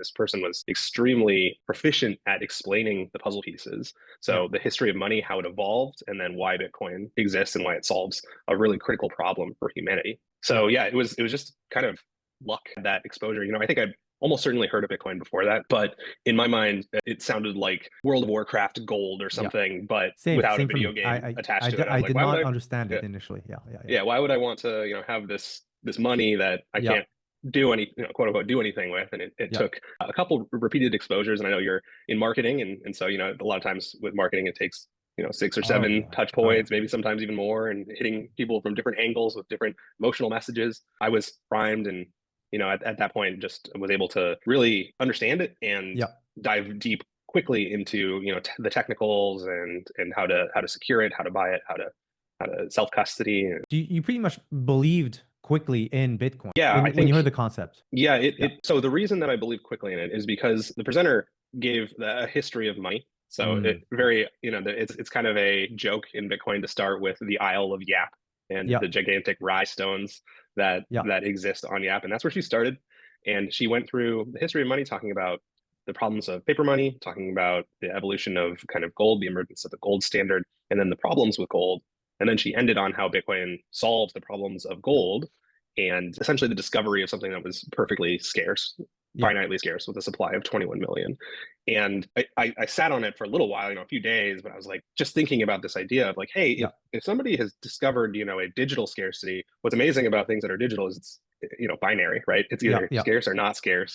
this person was extremely proficient at explaining the puzzle pieces. Yeah. So the history of money, how it evolved, and then why Bitcoin exists and why it solves a really critical problem for humanity. Yeah. So yeah, it was just kind of luck, that exposure. I think I'd almost certainly heard of Bitcoin before that, but in my mind, it sounded like World of Warcraft gold or Yeah. something, but Same. without a Same for video me. game attached to it. I was I like, did why would not I? understand Yeah, it initially. Yeah. Yeah. Yeah. yeah, why would I want to, have this money that I Yeah. can't do any, quote unquote, do anything with? And it Yeah. took a couple repeated exposures. And I know you're in marketing, and so a lot of times with marketing, it takes six or Oh seven yeah. touch Oh yeah. points, maybe sometimes even more, and hitting people from different angles with different emotional messages. I was primed, and at that point, just was able to really understand it and Yeah. dive deep quickly into the technicals and how to secure it, how to buy it, how to self custody. You pretty much believed quickly in Bitcoin Yeah, when I you heard think the concept. yeah, Yeah. so the reason that I believe quickly in it is because the presenter gave a history of money. So it Yeah. very, it's kind of a joke in Bitcoin to start with the Isle of Yap and Yeah. the gigantic rye stones that Yeah. that exist on Yap. And that's where she started. And she went through the history of money, talking about the problems of paper money, talking about the evolution of kind of gold, the emergence of the gold standard, and then the problems with gold. And then she ended on how Bitcoin solves the problems of gold and essentially the discovery of something that was perfectly scarce, Yeah. finitely scarce, with a supply of 21 million. And I sat on it for a little while, a few days, but I was like just thinking about this idea of like, hey, if, Yeah. if somebody has discovered, a digital scarcity, what's amazing about things that are digital is it's, binary, right? It's Yeah. either Yeah. scarce or not scarce.